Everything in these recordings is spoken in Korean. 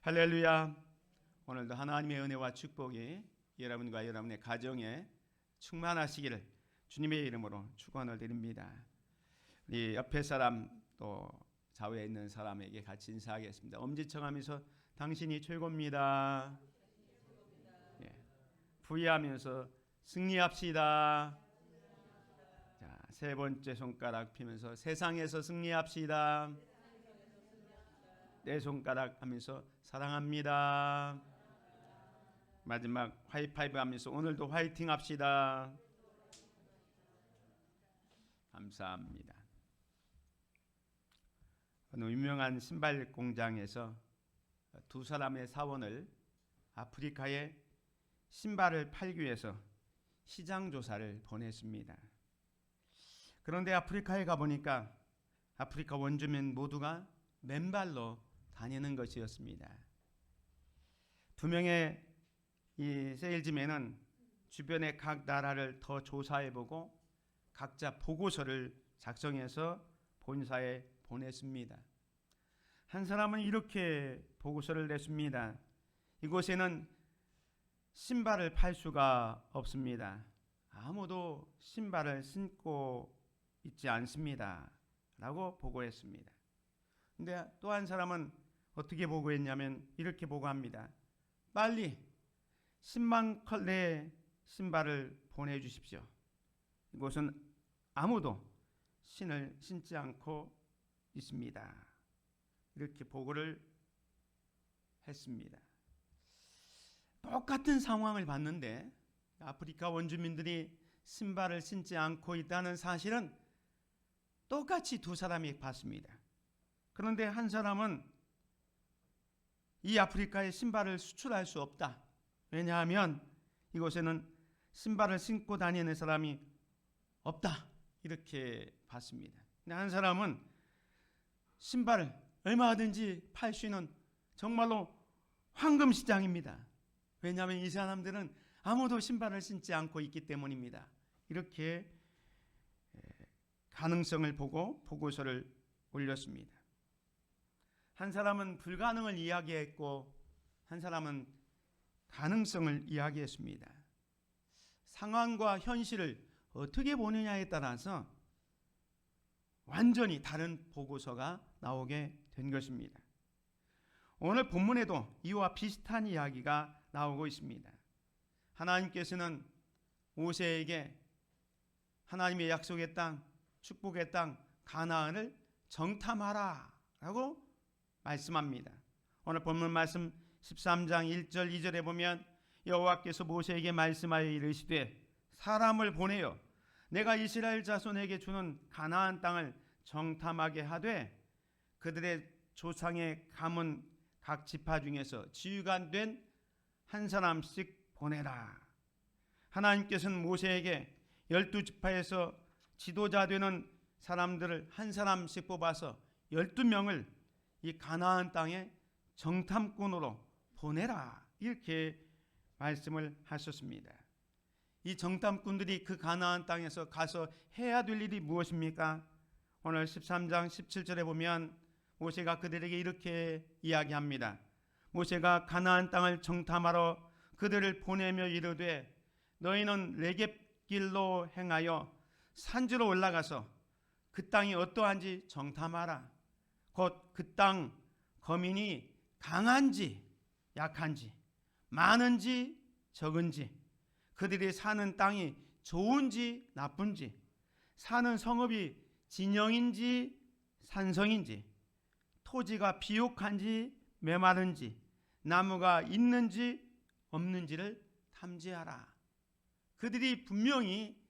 할렐루야. 오늘도 하나님의 은혜와 축복이 여러분과 여러분의 가정에 충만하시기를 주님의 이름으로 축원을 드립니다. 우리 옆에 사람 또 좌우에 있는 사람에게 같이 인사하겠습니다. 엄지척하면서 당신이 최고입니다. 예. 부위하면서 승리합시다. 자, 세 번째 손가락 펴면서 세상에서 승리합시다. 네 손가락 하면서 사랑합니다. 마지막 하이파이브 하면서 오늘도 화이팅 합시다. 감사합니다. 어느 유명한 신발 공장에서 두 사람의 사원을 아프리카에 신발을 팔기 위해서 시장 조사를 보냈습니다. 그런데 아프리카에 가보니까 아프리카 원주민 모두가 맨발로 다니는 것이었습니다. 두 명의 이 세일즈맨은 주변의 각 나라를 더 조사해보고 각자 보고서를 작성해서 본사에 보냈습니다. 한 사람은 이렇게 보고서를 냈습니다. 이곳에는 신발을 팔 수가 없습니다. 아무도 신발을 신고 있지 않습니다. 라고 보고했습니다. 근데 또 한 사람은 어떻게 보고했냐면 이렇게 보고합니다. 빨리 10만 컬레의 신발을 보내주십시오. 이곳은 아무도 신을 신지 않고 있습니다. 이렇게 보고를 했습니다. 똑같은 상황을 봤는데 아프리카 원주민들이 신발을 신지 않고 있다는 사실은 똑같이 두 사람이 봤습니다. 그런데 한 사람은 이 아프리카에 신발을 수출할 수 없다. 왜냐하면 이곳에는 신발을 신고 다니는 사람이 없다. 이렇게 봤습니다. 근데 한 사람은 신발을 얼마든지 팔 수 있는 정말로 황금 시장입니다. 왜냐하면 이 사람들은 아무도 신발을 신지 않고 있기 때문입니다. 이렇게 가능성을 보고 보고서를 올렸습니다. 한 사람은 불가능을 이야기했고 한 사람은 가능성을 이야기했습니다. 상황과 현실을 어떻게 보느냐에 따라서 완전히 다른 보고서가 나오게 된 것입니다. 오늘 본문에도 이와 비슷한 이야기가 나오고 있습니다. 하나님께서는 모세에게 하나님의 약속의 땅, 축복의 땅 가나안을 정탐하라 라고 말씀합니다. 오늘 본문 말씀 13장 1절 2절에 보면 여호와께서 모세에게 말씀하여 이르시되 사람을 보내어 내가 이스라엘 자손에게 주는 가나안 땅을 정탐하게 하되 그들의 조상의 가문 각 지파 중에서 지휘관 된 한 사람씩 보내라. 하나님께서는 모세에게 12지파에서 지도자 되는 사람들을 한 사람씩 뽑아서 12명을 이 가나안 땅에 정탐꾼으로 보내라. 이렇게 말씀을 하셨습니다. 이 정탐꾼들이 그 가나안 땅에서 가서 해야 될 일이 무엇입니까? 오늘 13장 17절에 보면 모세가 그들에게 이렇게 이야기합니다. 모세가 가나안 땅을 정탐하러 그들을 보내며 이르되 너희는 레겝길로 행하여 산지로 올라가서 그 땅이 어떠한지 정탐하라. 곧 그 땅 거민이 강한지 약한지 많은지 적은지 그들이 사는 땅이 좋은지 나쁜지 사는 성읍이 진영인지 산성인지 토지가 비옥한지 메마른지 나무가 있는지 없는지를 탐지하라. 그들이 분명히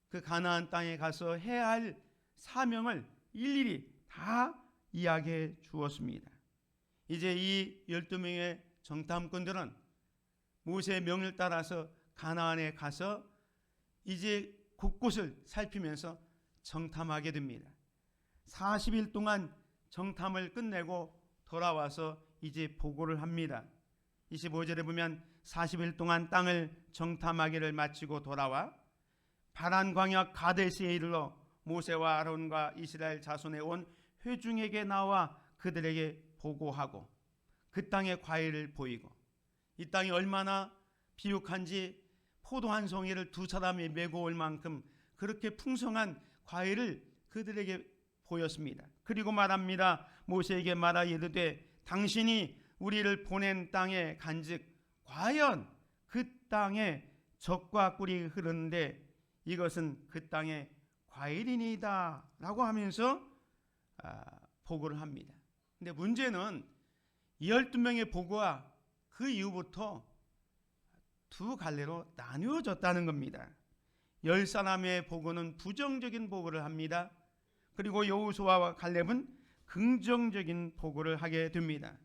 그 가나안 땅에 가서 해야 할 사명을 일일이 다 이야기해 주었습니다. 이제 이 12명의 정탐꾼들은 모세의 명을 따라서 가나안에 가서 이제 곳곳을 살피면서 정탐하게 됩니다. 40일 동안 정탐을 끝내고 돌아와서 이제 보고를 합니다. 25절에 보면 40일 동안 땅을 정탐하기를 마치고 돌아와 바란 광야 가데스에 이르러 모세와 아론과 이스라엘 자손에 온 회중에게 나와 그들에게 보고하고 그 땅의 과일을 보이고 이 땅이 얼마나 비옥한지 포도 한 송이를 두 사람이 메고 올 만큼 그렇게 풍성한 과일을 그들에게 보였습니다. 그리고 말합니다. 모세에게 말하 이르되 당신이 우리를 보낸 땅에 간즉 과연 그 땅에 젖과 꿀이 흐르는데 이것은 그 땅의 과일이니이다 라고 하면서 보고를 합니다. 근데 문제는 12명의 보고가 그 이후부터 두 갈래로 나누어졌다는 겁니다. 10사람의 보고는 부정적인 보고를 합니다. 그리고 여호수아와 갈렙은 긍정적인 보고를 하게 됩니다.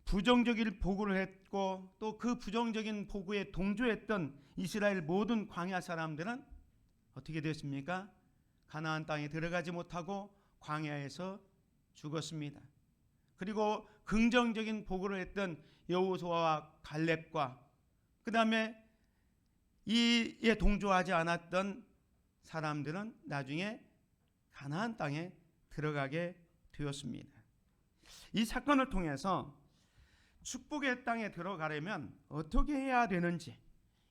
부정적인 보고를 했고 또 그 부정적인 보고에 동조했던 이스라엘 모든 광야 사람들은 어떻게 됐습니까? 가나안 땅에 들어가지 못하고 광야에서 죽었습니다. 그리고 긍정적인 보고를 했던 여호수아와 갈렙과 그 다음에 이에 동조하지 않았던 사람들은 나중에 가나안 땅에 들어가게 되었습니다. 이 사건을 통해서 축복의 땅에 들어가려면 어떻게 해야 되는지,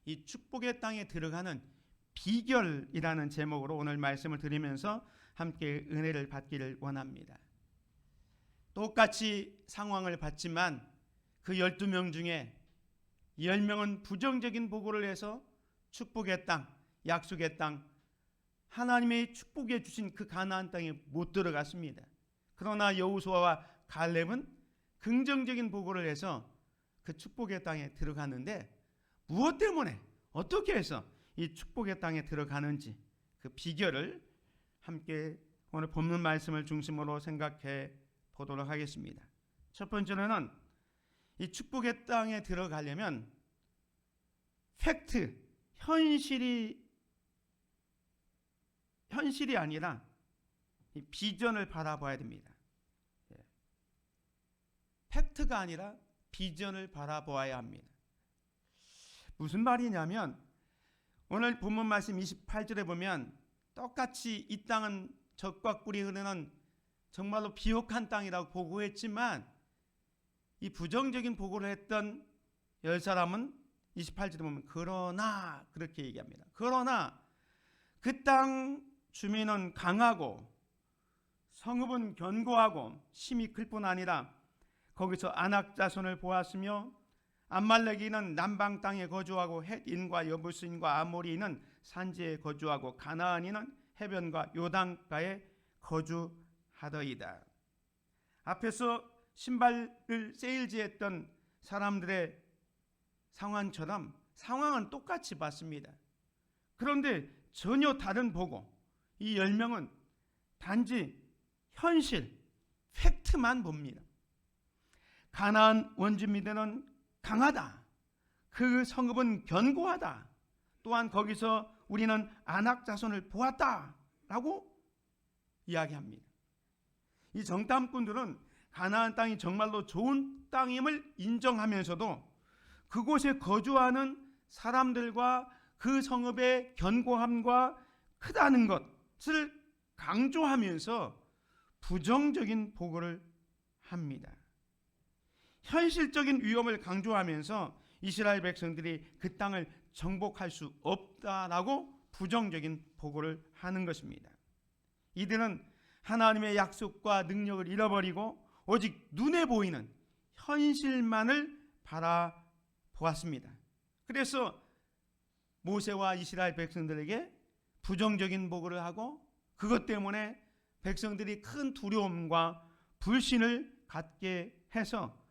이 축복의 땅에 들어가는 비결이라는 제목으로 오늘 말씀을 드리면서 함께 은혜를 받기를 원합니다. 똑같이 상황을 봤지만 그 12명 중에 10명은 부정적인 보고를 해서 축복의 땅, 약속의 땅, 하나님의 축복해 주신 그 가나안 땅에 못 들어갔습니다. 그러나 여호수아와 갈렙은 긍정적인 보고를 해서 그 축복의 땅에 들어갔는데 무엇 때문에 어떻게 해서 이 축복의 땅에 들어가는지 그 비결을 함께 오늘 본문 말씀을 중심으로 생각해 보도록 하겠습니다. 첫 번째로는 이 축복의 땅에 들어가려면 팩트, 현실이 아니라 이 비전을 바라봐야 됩니다. 팩트가 아니라 비전을 바라보아야 합니다. 무슨 말이냐면 오늘 본문 말씀 28절에 보면 똑같이 이 땅은 젖과 꿀이 흐르는 정말로 비옥한 땅이라고 보고했지만 이 부정적인 보고를 했던 10사람은 28절에 보면 그러나 그렇게 얘기합니다. 그러나 그 땅 주민은 강하고 성읍은 견고하고 심이 클 뿐 아니라 거기서 아낙 자손을 보았으며 암말렉이는 남방 땅에 거주하고 헷인과 여부스인과 아모리는 산지에 거주하고 가나안이는 해변과 요단가에 거주하더이다. 앞에서 신발을 세일즈했던 사람들의 상황처럼 상황은 똑같이 봤습니다. 그런데 전혀 다른 보고 이 10명은 단지 현실, 팩트만 봅니다. 가나안 원주민들은 강하다. 그 성읍은 견고하다. 또한 거기서 우리는 아낙 자손을 보았다. 라고 이야기합니다. 이 정탐꾼들은 가나안 땅이 정말로 좋은 땅임을 인정하면서도 그곳에 거주하는 사람들과 그 성읍의 견고함과 크다는 것을 강조하면서 부정적인 보고를 합니다. 현실적인 위험을 강조하면서 이스라엘 백성들이 그 땅을 정복할 수 없다라고 부정적인 보고를 하는 것입니다. 이들은 하나님의 약속과 능력을 잃어버리고 오직 눈에 보이는 현실만을 바라보았습니다. 그래서 모세와 이스라엘 백성들에게 부정적인 보고를 하고 그것 때문에 백성들이 큰 두려움과 불신을 갖게 해서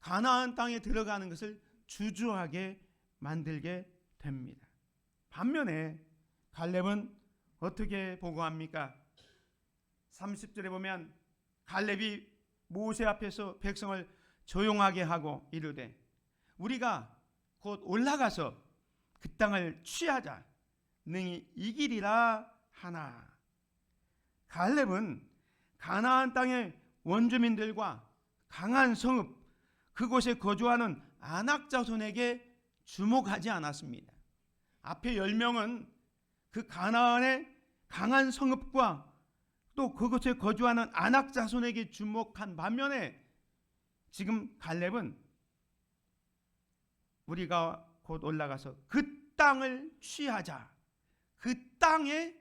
가나안 땅에 들어가는 것을 주저하게 만들게 됩니다. 반면에 갈렙은 어떻게 보고합니까? 30절에 보면 갈렙이 모세 앞에서 백성을 조용하게 하고 이르되 우리가 곧 올라가서 그 땅을 취하자 능히 이기리라 하나. 갈렙은 가나안 땅의 원주민들과 강한 성읍 그곳에 거주하는 아낙 자손에게 주목하지 않았습니다. 앞에 10명은 그 가나안의 강한 성읍과 또 그곳에 거주하는 아낙 자손에게 주목한 반면에 지금 갈렙은 우리가 곧 올라가서 그 땅을 취하자, 그 땅에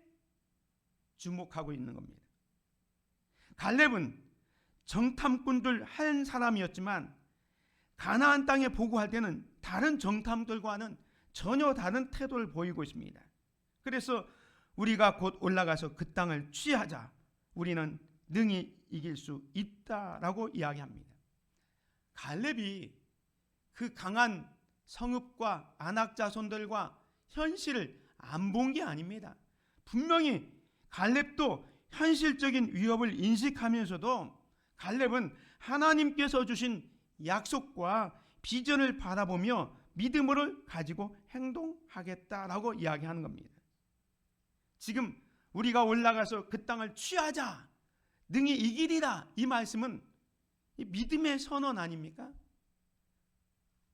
주목하고 있는 겁니다. 갈렙은 정탐꾼들 한 사람이었지만 가나안 땅에 보고할 때는 다른 정탐들과는 전혀 다른 태도를 보이고 있습니다. 그래서 우리가 곧 올라가서 그 땅을 취하자, 우리는 능히 이길 수 있다라고 이야기합니다. 갈렙이 그 강한 성읍과 아낙 자손들과 현실을 안 본 게 아닙니다. 분명히 갈렙도 현실적인 위협을 인식하면서도 갈렙은 하나님께서 주신 약속과 비전을 바라보며 믿음을 가지고 행동하겠다라고 이야기하는 겁니다. 지금 우리가 올라가서 그 땅을 취하자, 능히 이기리라, 이 말씀은 믿음의 선언 아닙니까?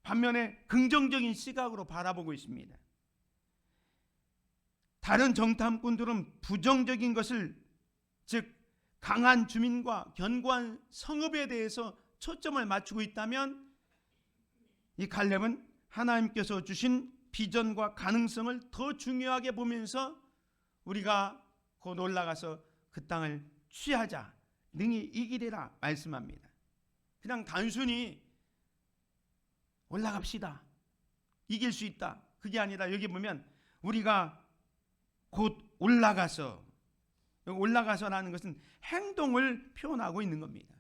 반면에 긍정적인 시각으로 바라보고 있습니다. 다른 정탐꾼들은 부정적인 것을, 즉 강한 주민과 견고한 성읍에 대해서 초점을 맞추고 있다면, 이 갈렙은 하나님께서 주신 비전과 가능성을 더 중요하게 보면서 우리가 곧 올라가서 그 땅을 취하자, 능히 이기리라 말씀합니다. 그냥 단순히 올라갑시다, 이길 수 있다, 그게 아니라 여기 보면 우리가 곧 올라가서라는 것은 행동을 표현하고 있는 겁니다.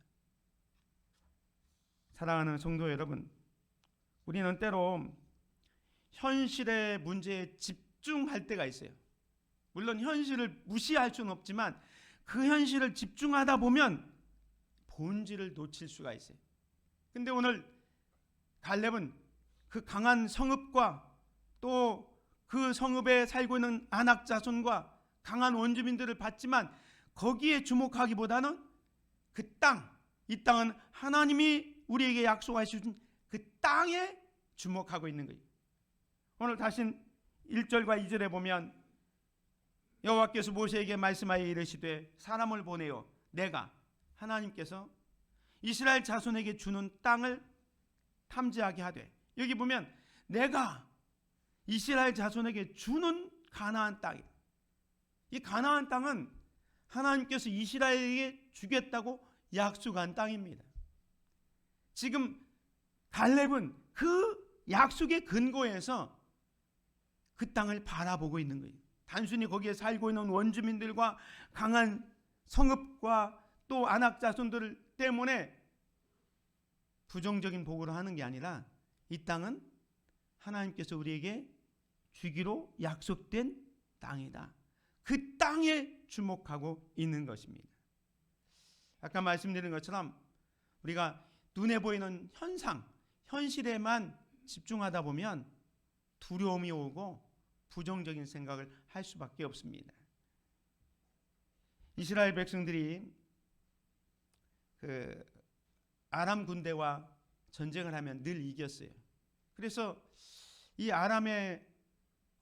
사랑하는 성도 여러분, 우리는 때로 현실의 문제에 집중할 때가 있어요. 물론 현실을 무시할 수는 없지만 그 현실을 집중하다 보면 본질을 놓칠 수가 있어요. 근데 오늘 갈렙은 그 강한 성읍과 또 그 성읍에 살고 있는 아낙 자손과 강한 원주민들을 봤지만 거기에 주목하기보다는 그 땅, 이 땅은 하나님이 우리에게 약속하신 그 땅에 주목하고 있는 거예요. 오늘 다시 1절과 2절에 보면 여호와께서 모세에게 말씀하여 이르시되 사람을 보내어 내가, 하나님께서 이스라엘 자손에게 주는 땅을 탐지하게 하되, 여기 보면 내가 이스라엘 자손에게 주는 가나안 땅이다. 이 가나안 땅은 하나님께서 이스라엘에게 주겠다고 약속한 땅입니다. 지금 갈렙은 그 약속의 근거에서 그 땅을 바라보고 있는 거예요. 단순히 거기에 살고 있는 원주민들과 강한 성읍과 또 아낙 자손들 때문에 부정적인 보고를 하는 게 아니라 이 땅은 하나님께서 우리에게 주기로 약속된 땅이다, 그 땅에 주목하고 있는 것입니다. 아까 말씀드린 것처럼 우리가 눈에 보이는 현상, 현실에만 집중하다 보면 두려움이 오고 부정적인 생각을 할 수밖에 없습니다. 이스라엘 백성들이 그 아람 군대와 전쟁을 하면 늘 이겼어요. 그래서 이 아람의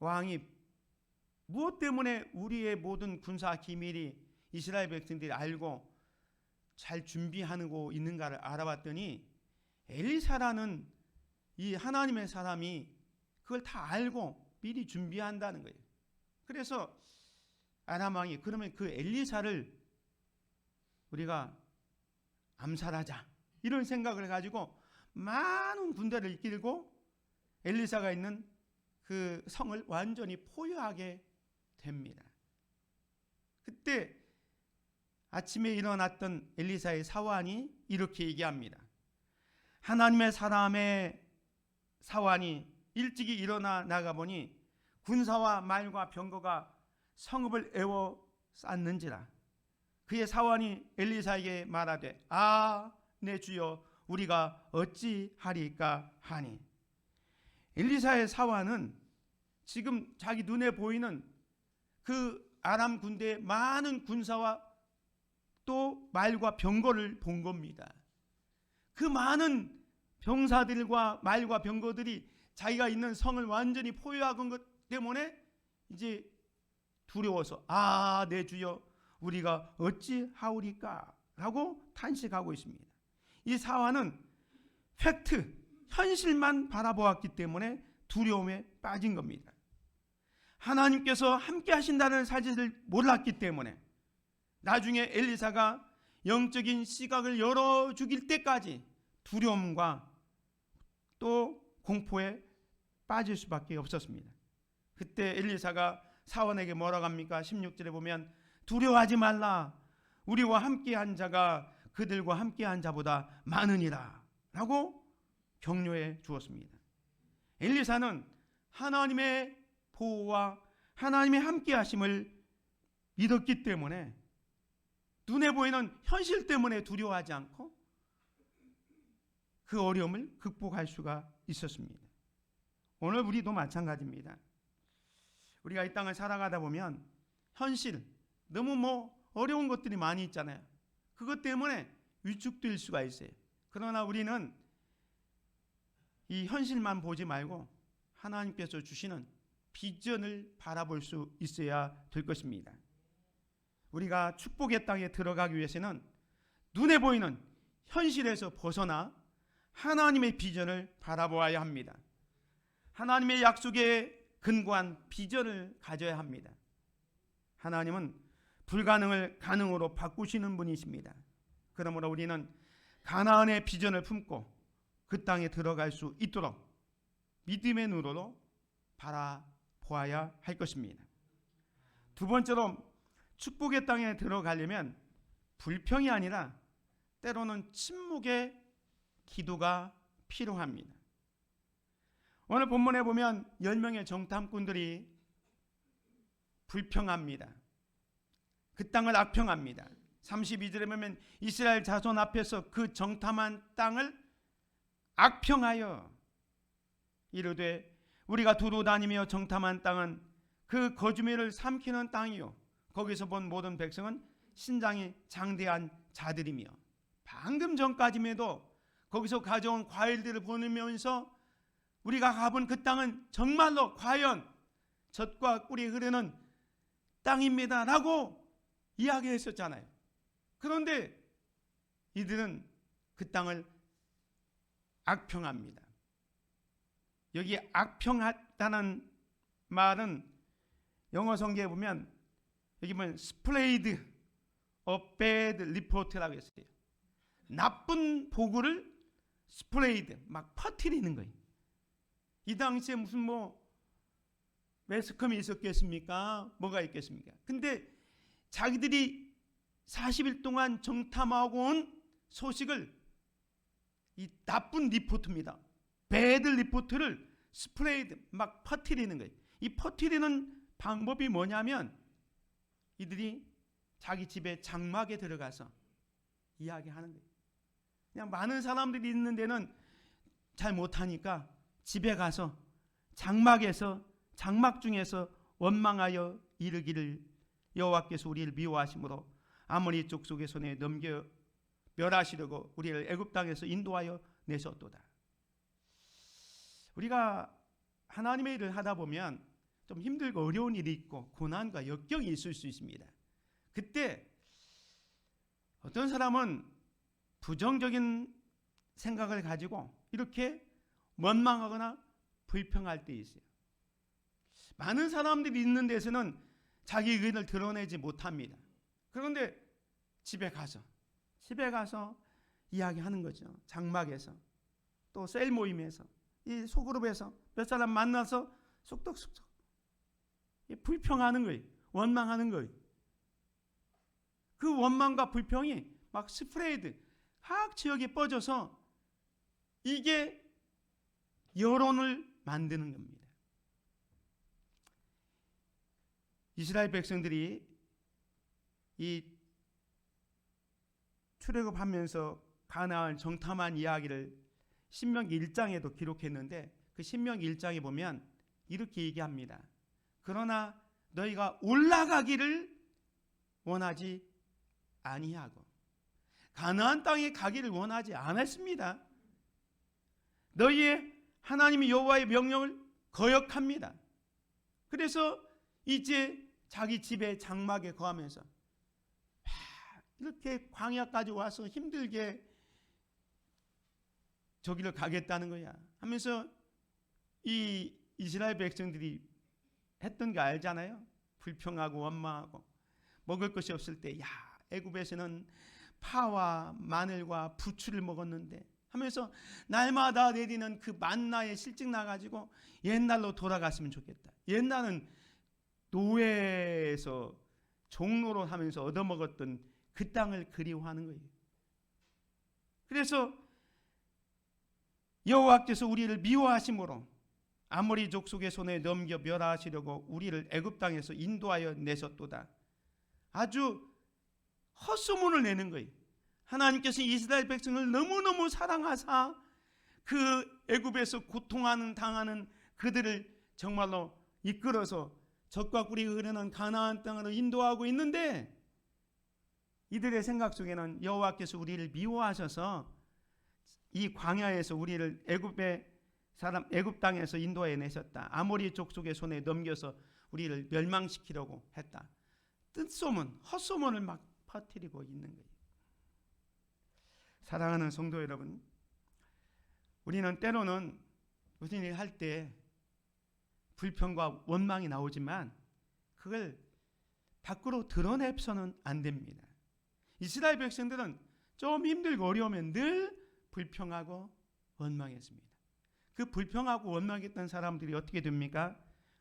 왕이 무엇 때문에 우리의 모든 군사 기밀이 이스라엘 백성들이 알고 잘 준비하고 있는가를 알아봤더니 엘리사라는 이 하나님의 사람이 그걸 다 알고 미리 준비한다는 거예요. 그래서 아람 왕이 그러면 그 엘리사를 우리가 암살하자, 이런 생각을 가지고 많은 군대를 이끌고 엘리사가 있는 그 성을 완전히 포위하게 됩니다. 그때 아침에 일어났던 엘리사의 사환이 이렇게 얘기합니다. 하나님의 사람의 사환이 일찍이 일어나 나가보니 군사와 말과 병거가 성읍을 에워쌌는지라. 그의 사환이 엘리사에게 말하되 내 주여, 우리가 어찌하리까 하니. 엘리사의 사환은 지금 자기 눈에 보이는 그 아람 군대의 많은 군사와 또 말과 병거를 본 겁니다. 그 많은 병사들과 말과 병거들이 자기가 있는 성을 완전히 포위한 것 때문에 이제 두려워서 내 주여, 우리가 어찌하오리까 라고 탄식하고 있습니다. 이 사환은 팩트, 현실만 바라보았기 때문에 두려움에 빠진 겁니다. 하나님께서 함께 하신다는 사실을 몰랐기 때문에 나중에 엘리사가 영적인 시각을 열어주길 때까지 두려움과 또 공포에 빠질 수밖에 없었습니다. 그때 엘리사가 사원에게 뭐라고 합니까? 16절에 보면 두려워하지 말라, 우리와 함께한 자가 그들과 함께한 자보다 많으니라 라고 격려해 주었습니다. 엘리사는 하나님의 보호와 하나님의 함께하심을 믿었기 때문에 눈에 보이는 현실 때문에 두려워하지 않고 그 어려움을 극복할 수가 있었습니다. 오늘 우리도 마찬가지입니다. 우리가 이 땅을 살아가다 보면 현실, 너무 어려운 것들이 많이 있잖아요. 그것 때문에 위축될 수가 있어요. 그러나 우리는 이 현실만 보지 말고 하나님께서 주시는 비전을 바라볼 수 있어야 될 것입니다. 우리가 축복의 땅에 들어가기 위해서는 눈에 보이는 현실에서 벗어나 하나님의 비전을 바라보아야 합니다. 하나님의 약속에 근거한 비전을 가져야 합니다. 하나님은 불가능을 가능으로 바꾸시는 분이십니다. 그러므로 우리는 가나안의 비전을 품고 그 땅에 들어갈 수 있도록 믿음의 눈으로 바라보아야 할 것입니다. 두 번째로 축복의 땅에 들어가려면 불평이 아니라 때로는 침묵의 기도가 필요합니다. 오늘 본문에 보면 10명의 정탐꾼들이 불평합니다. 그 땅을 악평합니다. 32절에 보면 이스라엘 자손 앞에서 그 정탐한 땅을 악평하여 이르되 우리가 두루 다니며 정탐한 땅은 그 거주민을 삼키는 땅이요 거기서 본 모든 백성은 신장이 장대한 자들이며 방금 전까지에도 거기서 가져온 과일들을 보내면서 우리가 가본 그 땅은 정말로 과연 젖과 꿀이 흐르는 땅입니다 라고 이야기했었잖아요. 그런데 이들은 그 땅을 악평합니다. 여기 악평하다는 말은 영어 성경에 보면 여기 보면 spread a bad report라고 했어요. 나쁜 보고를 spread, 막 퍼뜨리는 거예요. 이 당시에 무슨 매스컴이 있었겠습니까? 뭐가 있겠습니까? 근데 자기들이 40일 동안 정탐하고 온 소식을 이 나쁜 리포트입니다. 배드 리포트를 스프레이드 막 퍼뜨리는 거예요. 이 퍼뜨리는 방법이 뭐냐면 이들이 자기 집에 장막에 들어가서 이야기하는 거예요. 그냥 많은 사람들이 있는 데는 잘 못하니까 집에 가서 장막에서 장막 중에서 원망하여 이르기를 여호와께서 우리를 미워하심으로 아모리 족속의 손에 넘겨 멸하시려고 우리를 애굽 땅에서 인도하여 내셨도다. 우리가 하나님의 일을 하다 보면 좀 힘들고 어려운 일이 있고 고난과 역경이 있을 수 있습니다. 그때 어떤 사람은 부정적인 생각을 가지고 이렇게 원망하거나 불평할 때 있어요. 많은 사람들이 있는 데서는 자기 의견을 드러내지 못합니다. 그런데 집에 가서 이야기하는 거죠. 장막에서 또 셀 모임에서 이 소그룹에서 몇 사람 만나서 쏙쏙쏙 불평하는 거예요. 원망하는 거예요. 그 원망과 불평이 막 스프레이드 각 지역에 뻗어서 이게 여론을 만드는 겁니다. 이스라엘 백성들이 이 출애굽하면서 가나안 정탐한 이야기를 신명기 1장에도 기록했는데 그 신명기 1장에 보면 이렇게 얘기합니다. 그러나 너희가 올라가기를 원하지 아니하고 가나안 땅에 가기를 원하지 않았습니다. 너희의 하나님이 여호와의 명령을 거역합니다. 그래서 이제 자기 집에 장막에 거하면서 이렇게 광야까지 와서 힘들게 저기를 가겠다는 거야 하면서 이 이스라엘 백성들이 했던 거 알잖아요. 불평하고 원망하고 먹을 것이 없을 때, 야, 애굽에서는 파와 마늘과 부추를 먹었는데 하면서 날마다 내리는 그 만나에 실증 나가지고 옛날로 돌아갔으면 좋겠다. 옛날은 노예에서 종로로 하면서 얻어먹었던 그 땅을 그리워하는 거예요. 그래서 여호와께서 우리를 미워하심으로 아모리 족속의 손에 넘겨 멸하시려고 우리를 애굽 땅에서 인도하여 내셨도다. 아주 헛소문을 내는 거예요. 하나님께서 이스라엘 백성을 너무너무 사랑하사 그 애굽에서 고통하는 당하는 그들을 정말로 이끌어서 젖과 꿀이 흐르는 가나안 땅으로 인도하고 있는데, 이들의 생각 속에는 여호와께서 우리를 미워하셔서 이 광야에서 우리를 애굽 땅에서 인도해 내셨다. 아모리 족속의 손에 넘겨서 우리를 멸망시키려고 했다. 뜬소문, 헛소문을 막 퍼뜨리고 있는 거예요. 사랑하는 성도 여러분, 우리는 때로는 무슨 일을 할 때 불평과 원망이 나오지만 그걸 밖으로 드러내서는 안 됩니다. 이스라엘 백성들은 좀 힘들고 어려우면 늘 불평하고 원망했습니다. 그 불평하고 원망했던 사람들이 어떻게 됩니까?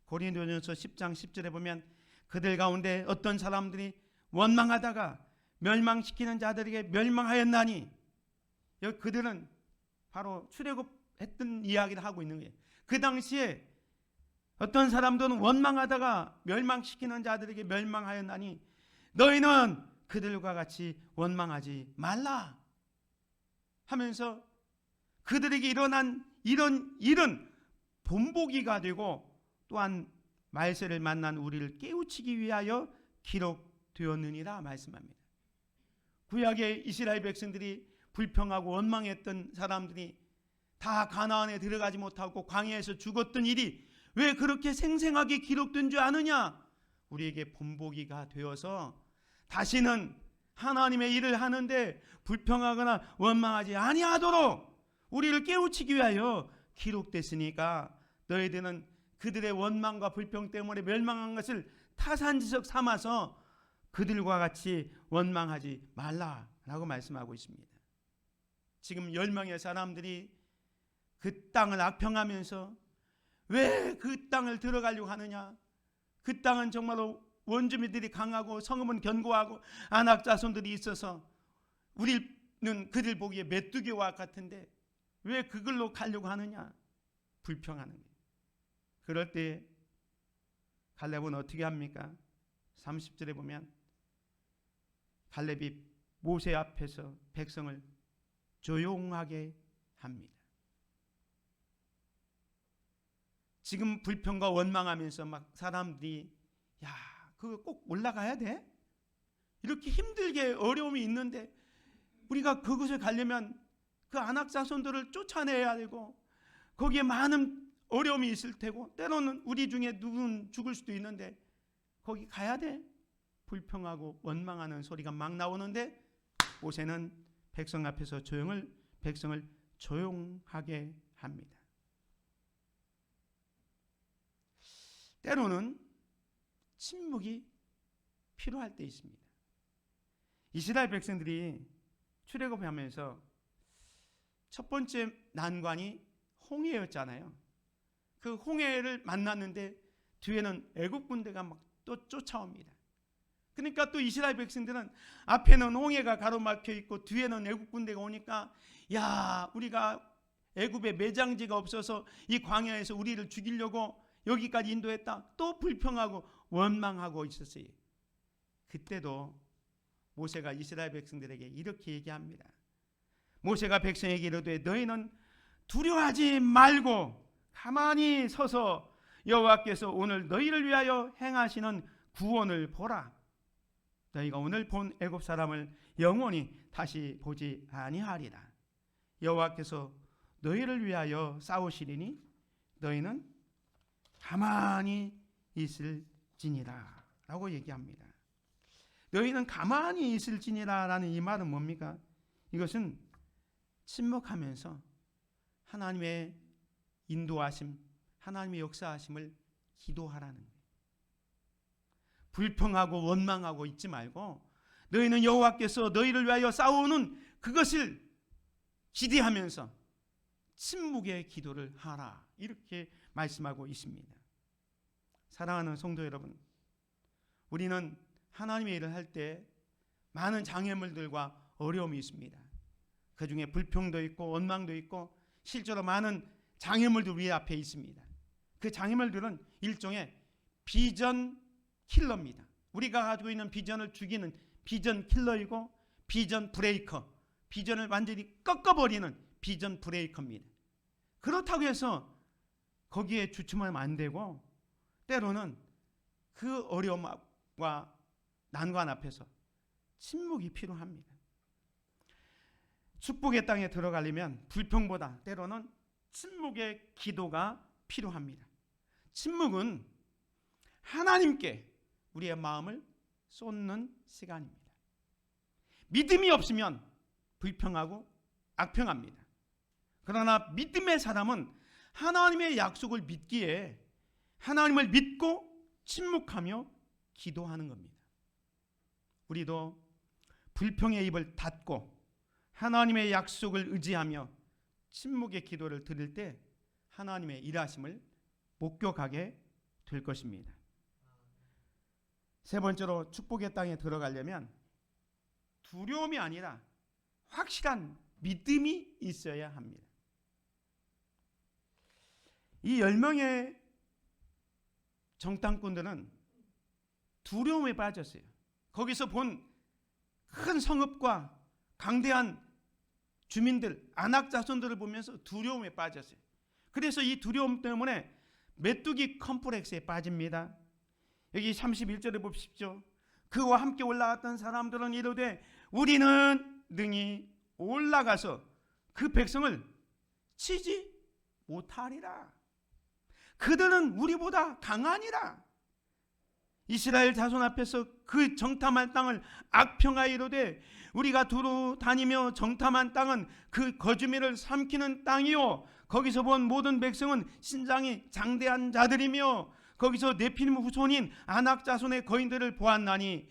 고린도전서 10장 10절에 보면 그들 가운데 어떤 사람들이 원망하다가 멸망시키는 자들에게 멸망하였나니, 그들은 바로 출애굽했던 이야기를 하고 있는 거예요. 그 당시에 어떤 사람들은 원망하다가 멸망시키는 자들에게 멸망하였나니 너희는 그들과 같이 원망하지 말라 하면서 그들에게 일어난 이런 일은 본보기가 되고 또한 말세를 만난 우리를 깨우치기 위하여 기록되었느니라 말씀합니다. 구약의 이스라엘 백성들이 불평하고 원망했던 사람들이 다 가나안에 들어가지 못하고 광야에서 죽었던 일이 왜 그렇게 생생하게 기록된 줄 아느냐? 우리에게 본보기가 되어서 다시는 하나님의 일을 하는데 불평하거나 원망하지 아니하도록 우리를 깨우치기 위하여 기록됐으니까 너희들은 그들의 원망과 불평 때문에 멸망한 것을 타산지석 삼아서 그들과 같이 원망하지 말라라고 말씀하고 있습니다. 지금 10명의 사람들이 그 땅을 악평하면서 왜 그 땅을 들어가려고 하느냐? 그 땅은 정말로 원주민들이 강하고 성읍은 견고하고 아낙 자손들이 있어서 우리는 그들 보기에 메뚜기와 같은데 왜 그걸로 가려고 하느냐? 불평하는 거예요. 그럴 때 갈렙은 어떻게 합니까? 30절에 보면 갈렙이 모세 앞에서 백성을 조용하게 합니다. 지금 불평과 원망하면서 막 사람들이 야, 그거 꼭 올라가야 돼? 이렇게 힘들게 어려움이 있는데 우리가 그곳에 가려면 그 아낙 자손들을 쫓아내야 되고 거기에 많은 어려움이 있을 테고 때로는 우리 중에 누군 죽을 수도 있는데 거기 가야 돼? 불평하고 원망하는 소리가 막 나오는데 모세는 백성 앞에서 백성을 조용하게 합니다. 때로는 침묵이 필요할 때 있습니다. 이스라엘 백성들이 출애굽하면서 첫 번째 난관이 홍해였잖아요. 그 홍해를 만났는데 뒤에는 애국 군대가 막 또 쫓아옵니다. 그러니까 또 이스라엘 백성들은 앞에는 홍해가 가로막혀 있고 뒤에는 애국 군대가 오니까 야, 우리가 애굽에 매장지가 없어서 이 광야에서 우리를 죽이려고 여기까지 인도했다. 또 불평하고 원망하고 있었어요. 그때도 모세가 이스라엘 백성들에게 이렇게 얘기합니다. 모세가 백성에게 이르되 너희는 두려워하지 말고 가만히 서서 여호와께서 오늘 너희를 위하여 행하시는 구원을 보라. 너희가 오늘 본 애굽 사람을 영원히 다시 보지 아니하리라. 여호와께서 너희를 위하여 싸우시리니 너희는 가만히 있을지니라 라고 얘기합니다. 너희는 가만히 있을지니라 라는 이 말은 뭡니까? 이것은 침묵하면서 하나님의 인도하심, 하나님의 역사하심을 기도하라는 거예요. 불평하고 원망하고 있지 말고 너희는 여호와께서 너희를 위하여 싸우는 그것을 기대하면서 침묵의 기도를 하라, 이렇게 말씀하고 있습니다. 사랑하는 성도 여러분, 우리는 하나님의 일을 할 때 많은 장애물들과 어려움이 있습니다. 그 중에 불평도 있고 원망도 있고 실제로 많은 장애물도 우리 앞에 있습니다. 그 장애물들은 일종의 비전 킬러입니다. 우리가 가지고 있는 비전을 죽이는 비전 킬러이고 비전 브레이커, 비전을 완전히 꺾어버리는 비전 브레이커입니다. 그렇다고 해서 거기에 주춤하면 안 되고 때로는 그 어려움과 난관 앞에서 침묵이 필요합니다. 축복의 땅에 들어가려면 불평보다 때로는 침묵의 기도가 필요합니다. 침묵은 하나님께 우리의 마음을 쏟는 시간입니다. 믿음이 없으면 불평하고 악평합니다. 그러나 믿음의 사람은 하나님의 약속을 믿기에 하나님을 믿고 침묵하며 기도하는 겁니다. 우리도 불평의 입을 닫고 하나님의 약속을 의지하며 침묵의 기도를 드릴 때 하나님의 일하심을 목격하게 될 것입니다. 세 번째로 축복의 땅에 들어가려면 두려움이 아니라 확실한 믿음이 있어야 합니다. 이 10명의 정탐꾼들은 두려움에 빠졌어요. 거기서 본 큰 성읍과 강대한 주민들, 안악 자손들을 보면서 두려움에 빠졌어요. 그래서 이 두려움 때문에 메뚜기 컴플렉스에 빠집니다. 여기 31절에 보십시오. 그와 함께 올라갔던 사람들은 이르되 우리는 능히 올라가서 그 백성을 치지 못하리라. 그들은 우리보다 강하니라. 이스라엘 자손 앞에서 그 정탐할 땅을 악평하여 이르되 우리가 두루 다니며 정탐한 땅은 그 거주민을 삼키는 땅이요 거기서 본 모든 백성은 신장이 장대한 자들이며 거기서 네피림 후손인 아낙 자손의 거인들을 보았나니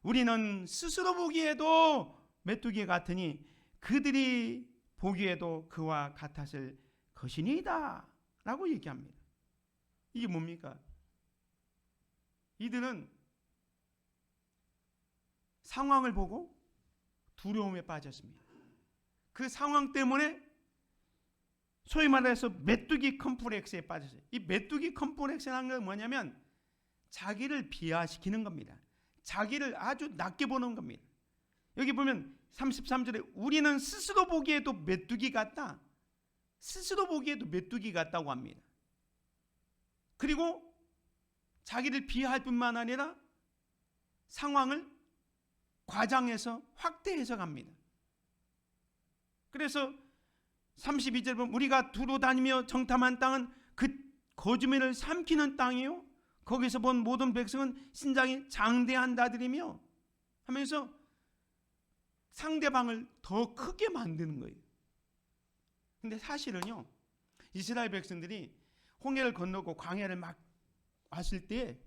우리는 스스로 보기에도 메뚜기 같으니 그들이 보기에도 그와 같았을 것이니이다 라고 얘기합니다. 이게 뭡니까? 이들은 상황을 보고 두려움에 빠졌습니다. 그 상황 때문에 소위 말해서 메뚜기 컴플렉스에 빠졌어요. 이 메뚜기 컴플렉스라는 건 뭐냐면 자기를 비하시키는 겁니다. 자기를 아주 낮게 보는 겁니다. 여기 보면 33절에 우리는 스스로 보기에도 메뚜기 같다. 스스로 보기에도 메뚜기 같다고 합니다. 그리고 자기를 비하할 뿐만 아니라 상황을 과장해서 확대 해석합니다. 그래서 32절 보면 우리가 두루 다니며 정탐한 땅은 그 거주민을 삼키는 땅이요 거기서 본 모든 백성은 신장이 장대한 자들이며 하면서 상대방을 더 크게 만드는 거예요. 근데 사실은요 이스라엘 백성들이 홍해를 건너고 광야를 막 왔을 때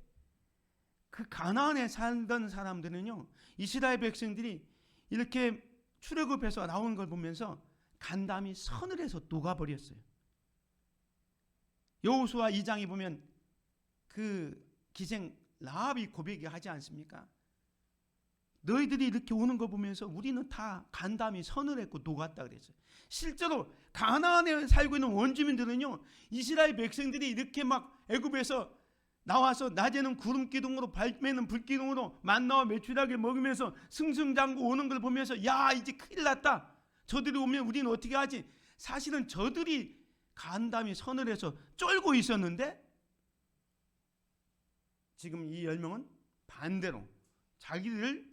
그 가나안에 살던 사람들은요 이스라엘 백성들이 이렇게 출애굽해서 나오는 걸 보면서 간담이 서늘해서 녹아버렸어요. 여호수아 2장에 보면 그 기생 라합이 고백하지 않습니까? 너희들이 이렇게 오는 거 보면서 우리는 다 간담이 서늘했고 녹았다 그랬어요. 실제로 가나안에 살고 있는 원주민들은요 이스라엘 백성들이 이렇게 막 애굽에서 나와서 낮에는 구름 기둥으로 밤에는 불 기둥으로 만나와 메추라기 먹으면서 승승장구 오는 걸 보면서 야 이제 큰일 났다. 저들이 오면 우리는 어떻게 하지? 사실은 저들이 간담이 서늘해서 쫄고 있었는데 지금 이 10명은 반대로 자기를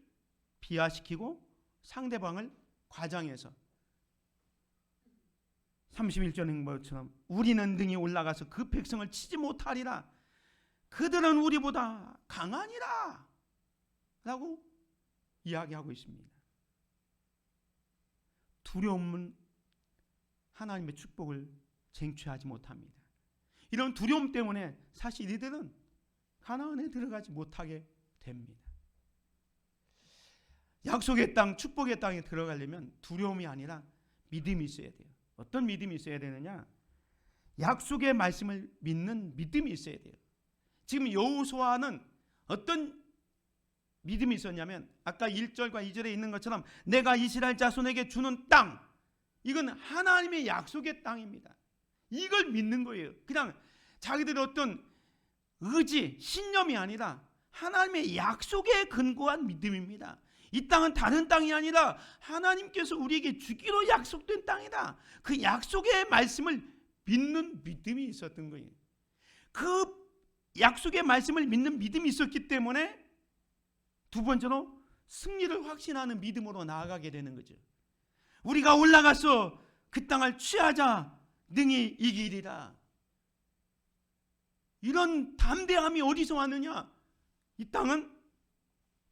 비하시키고 상대방을 과장해서 31절 행보처럼 우리는 등이 올라가서 그 백성을 치지 못하리라. 그들은 우리보다 강하니라 라고 이야기하고 있습니다. 두려움은 하나님의 축복을 쟁취하지 못합니다. 이런 두려움 때문에 사실 이들은 가나안에 들어가지 못하게 됩니다. 약속의 땅, 축복의 땅에 들어가려면 두려움이 아니라 믿음이 있어야 돼요. 어떤 믿음이 있어야 되느냐? 약속의 말씀을 믿는 믿음이 있어야 돼요. 지금 여호수아는 어떤 믿음이 있었냐면 아까 1절과 2절에 있는 것처럼 내가 이스라엘 자손에게 주는 땅, 이건 하나님의 약속의 땅입니다. 이걸 믿는 거예요. 그냥 자기들의 어떤 의지, 신념이 아니라 하나님의 약속에 근거한 믿음입니다. 이 땅은 다른 땅이 아니라 하나님께서 우리에게 주기로 약속된 땅이다. 그 약속의 말씀을 믿는 믿음이 있었던 거예요. 그 약속의 말씀을 믿는 믿음이 있었기 때문에 두 번째로 승리를 확신하는 믿음으로 나아가게 되는 거죠. 우리가 올라가서 그 땅을 취하자 능히 이기리라. 이런 담대함이 어디서 왔느냐? 이 땅은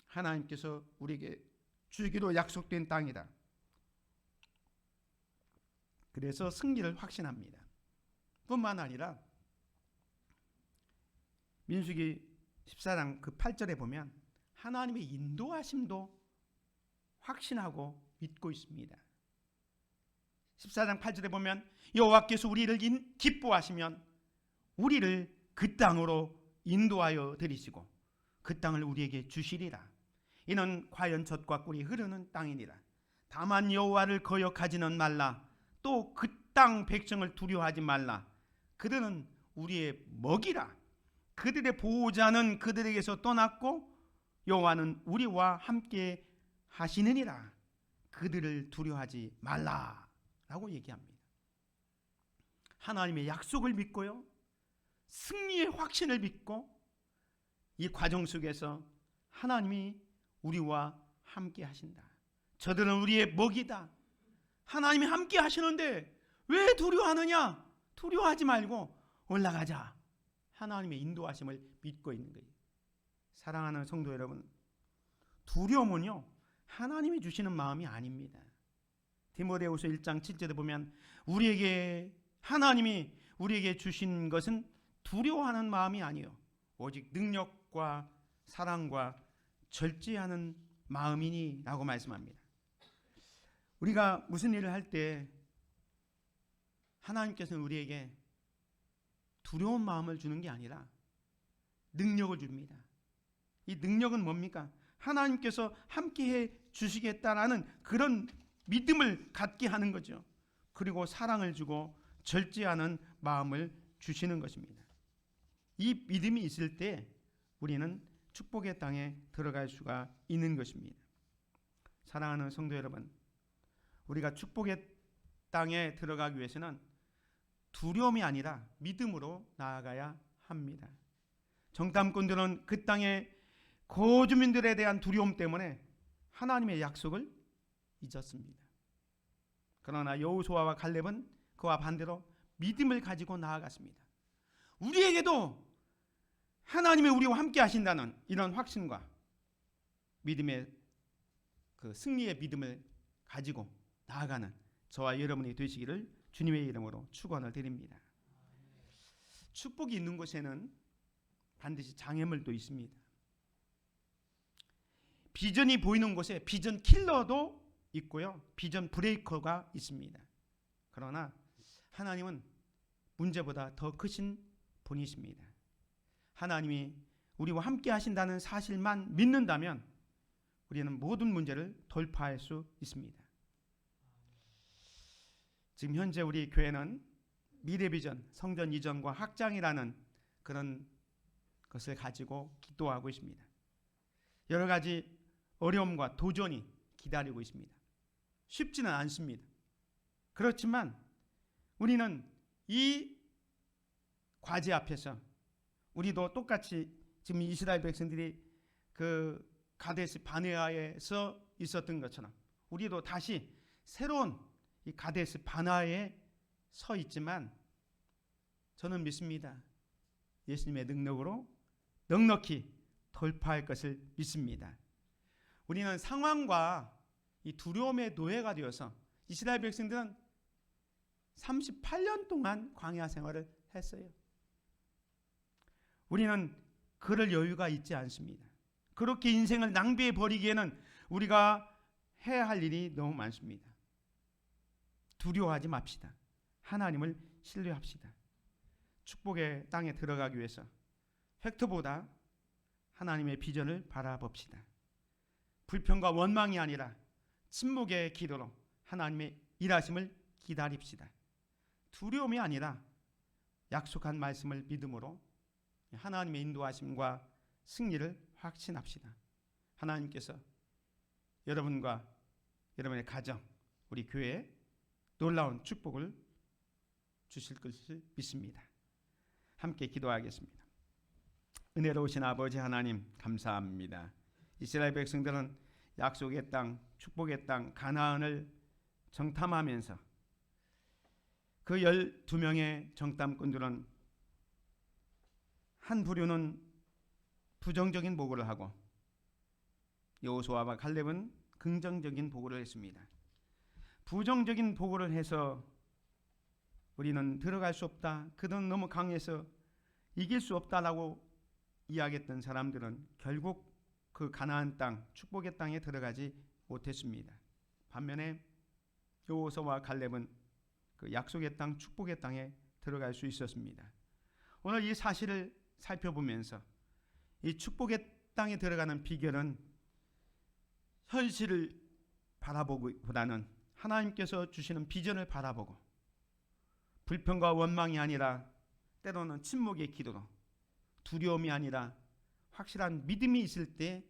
하나님께서 우리에게 주기로 약속된 땅이다. 그래서 승리를 확신합니다. 뿐만 아니라 민수기 14장 그 8절에 보면 하나님의 인도하심도 확신하고 믿고 있습니다. 14장 8절에 보면 여호와께서 우리를 기뻐하시면 우리를 그 땅으로 인도하여 들이시고 그 땅을 우리에게 주시리라. 이는 과연 젖과 꿀이 흐르는 땅이니라. 다만 여호와를 거역하지는 말라. 또 그 땅 백성을 두려워하지 말라. 그들은 우리의 먹이라. 그들의 보호자는 그들에게서 떠났고 여호와는 우리와 함께 하시느니라. 그들을 두려워하지 말라라고 얘기합니다. 하나님의 약속을 믿고요, 승리의 확신을 믿고 이 과정 속에서 하나님이 우리와 함께 하신다. 저들은 우리의 먹이다. 하나님이 함께 하시는데 왜 두려워하느냐? 두려워하지 말고 올라가자. 하나님의 인도하심을 믿고 있는 거예요. 사랑하는 성도 여러분, 두려움은요 하나님이 주시는 마음이 아닙니다. 디모데후서 1장 7절에 보면 하나님이 우리에게 주신 것은 두려워하는 마음이 아니요 오직 능력과 사랑과 절제하는 마음이니 라고 말씀합니다. 우리가 무슨 일을 할 때 하나님께서는 우리에게 두려운 마음을 주는 게 아니라 능력을 줍니다. 이 능력은 뭡니까? 하나님께서 함께해 주시겠다라는 그런 믿음을 갖게 하는 거죠. 그리고 사랑을 주고 절제하는 마음을 주시는 것입니다. 이 믿음이 있을 때 우리는 축복의 땅에 들어갈 수가 있는 것입니다. 사랑하는 성도 여러분, 우리가 축복의 땅에 들어가기 위해서는 두려움이 아니라 믿음으로 나아가야 합니다. 정탐꾼들은 그 땅의 거주민들에 대한 두려움 때문에 하나님의 약속을 잊었습니다. 그러나 여호수아와 갈렙은 그와 반대로 믿음을 가지고 나아갔습니다. 우리에게도 하나님이 우리와 함께 하신다는 이런 확신과 믿음의 그 승리의 믿음을 가지고 나아가는 저와 여러분이 되시기를 주님의 이름으로 축원을 드립니다. 축복이 있는 곳에는 반드시 장애물도 있습니다. 비전이 보이는 곳에 비전 킬러도 있고요, 비전 브레이커가 있습니다. 그러나 하나님은 문제보다 더 크신 분이십니다. 하나님이 우리와 함께 하신다는 사실만 믿는다면 우리는 모든 문제를 돌파할 수 있습니다. 지금 현재 우리 교회는 미래비전, 성전 이전과 확장이라는 그런 것을 가지고 기도하고 있습니다. 여러 가지 어려움과 도전이 기다리고 있습니다. 쉽지는 않습니다. 그렇지만 우리는 이 과제 앞에서 우리도 똑같이 지금 이스라엘 백성들이 그 가데스 바네아에서 있었던 것처럼 우리도 다시 새로운 이 가데스 바네아에 서 있지만 저는 믿습니다. 예수님의 능력으로 넉넉히 돌파할 것을 믿습니다. 우리는 상황과 이 두려움의 노예가 되어서 이스라엘 백성들은 38년 동안 광야 생활을 했어요. 우리는 그럴 여유가 있지 않습니다. 그렇게 인생을 낭비해 버리기에는 우리가 해야 할 일이 너무 많습니다. 두려워하지 맙시다. 하나님을 신뢰합시다. 축복의 땅에 들어가기 위해서 획터보다 하나님의 비전을 바라봅시다. 불평과 원망이 아니라 침묵의 기도로 하나님의 일하심을 기다립시다. 두려움이 아니라 약속한 말씀을 믿음으로 하나님의 인도하심과 승리를 확신합시다. 하나님께서 여러분과 여러분의 가정, 우리 교회에 놀라운 축복을 주실 것을 믿습니다. 함께 기도하겠습니다. 은혜로우신 아버지 하나님, 감사합니다. 이스라엘 백성들은 약속의 땅, 축복의 땅 가나안을 정탐하면서 그 12명의 정탐꾼들은 한 부류는 부정적인 보고를 하고 여호수아와 갈렙은 긍정적인 보고를 했습니다. 부정적인 보고를 해서 우리는 들어갈 수 없다, 그들은 너무 강해서 이길 수 없다라고 이야기했던 사람들은 결국 그 가나안 땅, 축복의 땅에 들어가지 못했습니다. 반면에 여호수아와 갈렙은 그 약속의 땅, 축복의 땅에 들어갈 수 있었습니다. 오늘 이 사실을 살펴보면서 이 축복의 땅에 들어가는 비결은 현실을 바라보기보다는 하나님께서 주시는 비전을 바라보고 불평과 원망이 아니라 때로는 침묵의 기도로, 두려움이 아니라 확실한 믿음이 있을 때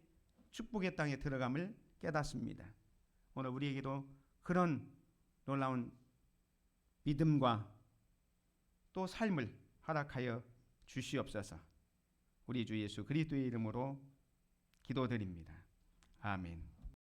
축복의 땅에 들어감을 깨닫습니다. 오늘 우리에게도 그런 놀라운 믿음과 또 삶을 허락하여 주시옵소서. 우리 주 예수 그리스도의 이름으로 기도드립니다. 아멘.